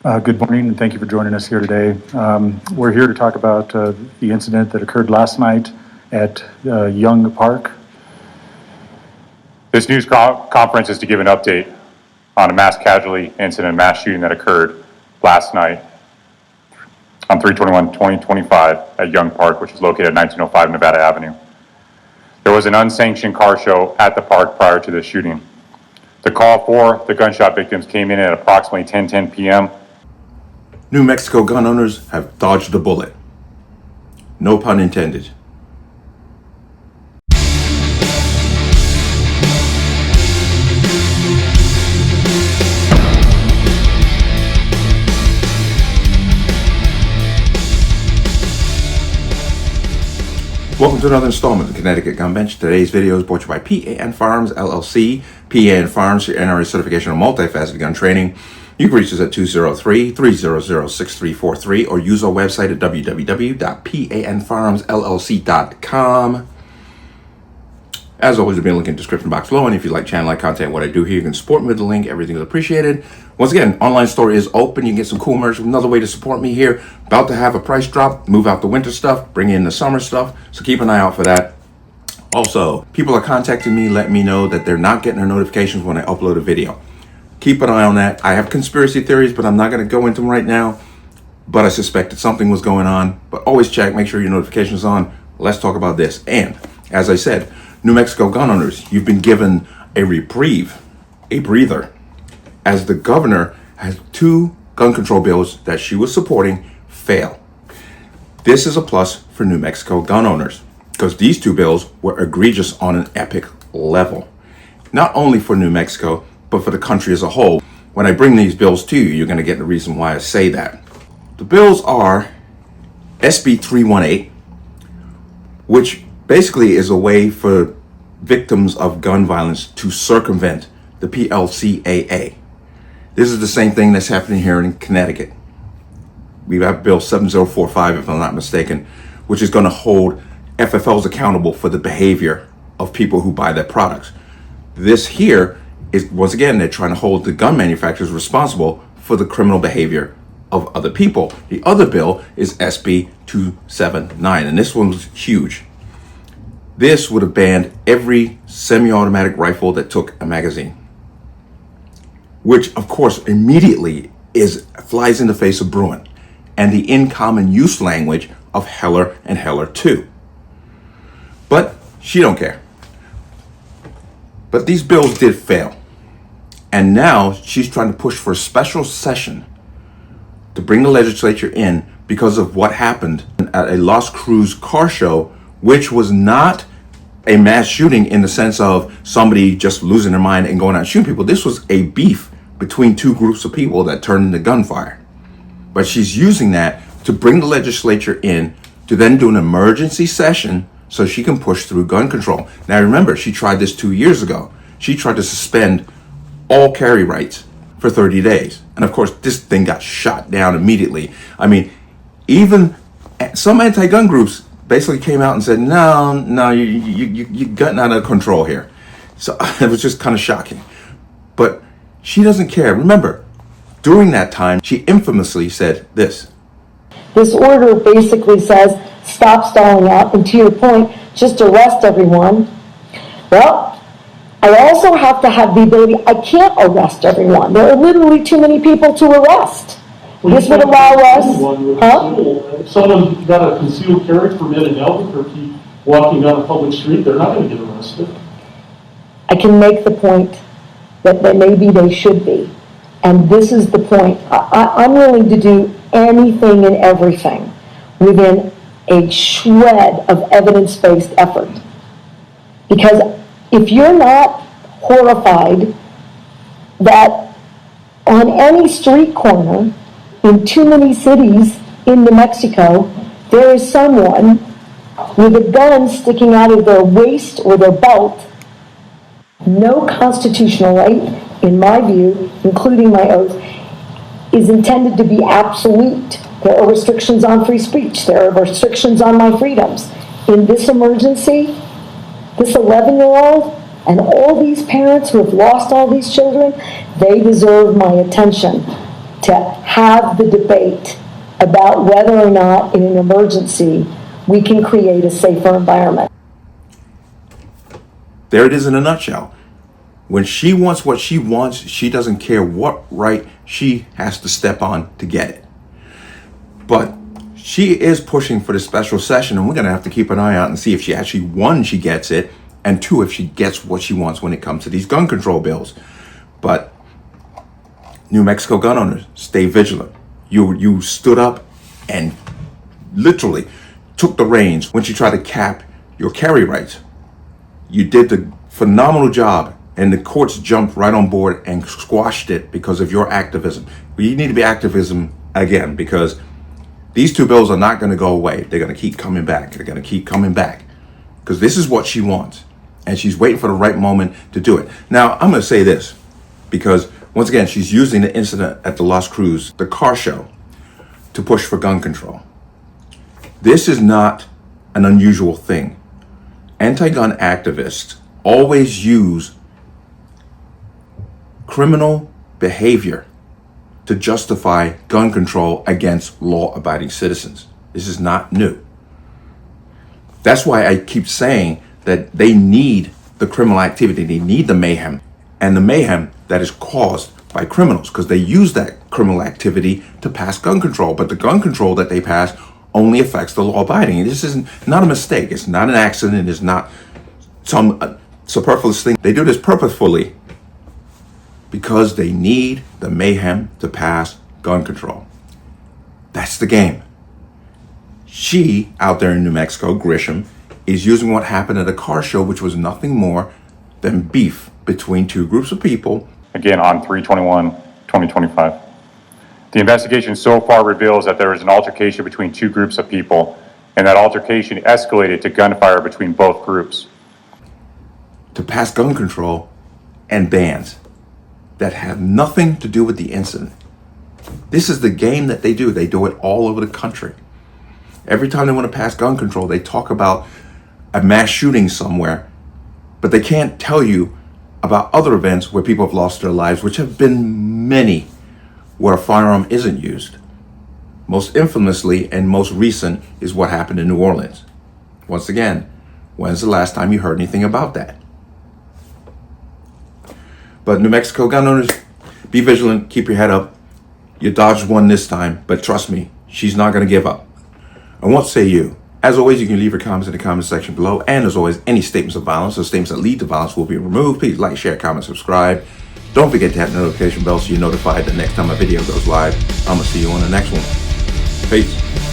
Good morning, and thank you for joining us here today. We're here to talk about the incident that occurred last night at Young Park. This news conference is to give an update on a mass casualty incident, mass shooting that occurred last night on 3/21/2025 at Young Park, which is located at 1905 Nevada Avenue. There was an unsanctioned car show at the park prior to the shooting. The call for the gunshot victims came in at approximately 10:10 p.m. New Mexico gun owners have dodged a bullet. No pun intended. Welcome to another installment of the Connecticut Gun Bench. Today's video is brought to you by P.A.N. Firearms, LLC. P.A.N. Firearms, your NRA certification of multifaceted gun training. You can reach us at 203-300-6343 or use our website at www.panfirearmsllc.com. As always, there'll be a link in the description box below, and if you like channel-like content, what I do here, you can support me with the link. Everything is appreciated. Once again, online store is open. You can get some cool merch. Another way to support me here. About to have a price drop. Move out the winter stuff. Bring in the summer stuff. So keep an eye out for that. Also, people are contacting me, letting me know that they're not getting their notifications when I upload a video. Keep an eye on that. I have conspiracy theories, but I'm not going to go into them right now. But I suspected something was going on. But always check. Make sure your notifications are on. Let's talk about this. And as I said, New Mexico gun owners, you've been given a reprieve, a breather, as the governor has two gun control bills that she was supporting fail. This is a plus for New Mexico gun owners because these two bills were egregious on an epic level. Not only for New Mexico, but for the country as a whole. When I bring these bills to you, you're going to get the reason why I say that. The bills are SB 318, which basically is a way for victims of gun violence to circumvent the PLCAA. This is the same thing that's happening here in Connecticut. We have Bill 7045, if I'm not mistaken, which is going to hold FFLs accountable for the behavior of people who buy their products. This here is, once again, they're trying to hold the gun manufacturers responsible for the criminal behavior of other people. The other bill is SB 279, and this one's huge. This would have banned every semi-automatic rifle that took a magazine, which of course immediately flies in the face of Bruin and the in common use language of Heller and Heller 2. But she don't care. But these bills did fail. And now she's trying to push for a special session to bring the legislature in because of what happened at a Las Cruz car show, which was not a mass shooting in the sense of somebody just losing their mind and going out and shooting people. This was a beef between two groups of people that turned into gunfire. But she's using that to bring the legislature in to then do an emergency session so she can push through gun control. Now remember, she tried this 2 years ago. She tried to suspend all carry rights for 30 days. And of course, this thing got shot down immediately. I mean, even some anti-gun groups basically came out and said, no, you're gotten out of control here. So it was just kind of shocking. But she doesn't care. Remember, during that time, she infamously said this. This order basically says, stop stalling out, and to your point, just arrest everyone. Well, I also have to have the ability, I can't arrest everyone. There are literally too many people to arrest. Well, this would allow us, if someone got a concealed carry permit in Albuquerque walking down a public street, they're not going to get arrested. I can make the point that maybe they should be. And this is the point. I'm willing to do anything and everything within a shred of evidence-based effort. Because if you're not horrified that on any street corner in too many cities in New Mexico, there is someone with a gun sticking out of their waist or their belt, no constitutional right, in my view, including my oath, is intended to be absolute. There are restrictions on free speech. There are restrictions on my freedoms. In this emergency, this 11-year-old and all these parents who have lost all these children, they deserve my attention. to have the debate about whether or not in an emergency we can create a safer environment. There it is in a nutshell. When she wants what she wants, she doesn't care what right she has to step on to get it. But she is pushing for the special session, and we're going to have to keep an eye out and see if she actually, one, she gets it, and two, if she gets what she wants when it comes to these gun control bills. But New Mexico gun owners, stay vigilant. You stood up and literally took the reins when she tried to cap your carry rights. You did the phenomenal job, and the courts jumped right on board and squashed it because of your activism. We need to be activism again, because these two bills are not going to go away. They're going to keep coming back. They're going to keep coming back because this is what she wants, and she's waiting for the right moment to do it. Now, I'm going to say this because, once again, she's using the incident at the Las Cruz, the car show, to push for gun control. This is not an unusual thing. Anti-gun activists always use criminal behavior to justify gun control against law-abiding citizens. This is not new. That's why I keep saying that they need the criminal activity, they need the mayhem, and the mayhem that is caused by criminals, because they use that criminal activity to pass gun control. But the gun control that they pass only affects the law-abiding. This is not a mistake. It's not an accident. It's not some superfluous thing. They do this purposefully because they need the mayhem to pass gun control. That's the game. She, out there in New Mexico, Grisham, is using what happened at a car show, which was nothing more than beef between two groups of people. Again, on 3/21/2025. The investigation so far reveals that there was an altercation between two groups of people, and that altercation escalated to gunfire between both groups. To pass gun control and bans that have nothing to do with the incident. This is the game that they do. They do it all over the country. Every time they want to pass gun control, they talk about a mass shooting somewhere, but they can't tell you about other events where people have lost their lives, which have been many, where a firearm isn't used. Most infamously and most recent is what happened in New Orleans. Once again, when's the last time you heard anything about that? But New Mexico gun owners, be vigilant, keep your head up. You dodged one this time, but trust me, she's not going to give up. And what say you? As always, you can leave your comments in the comment section below. And as always, any statements of violence or statements that lead to violence will be removed. Please like, share, comment, subscribe. Don't forget to hit the notification bell so you're notified the next time a video goes live. I'm going to see you on the next one. Peace.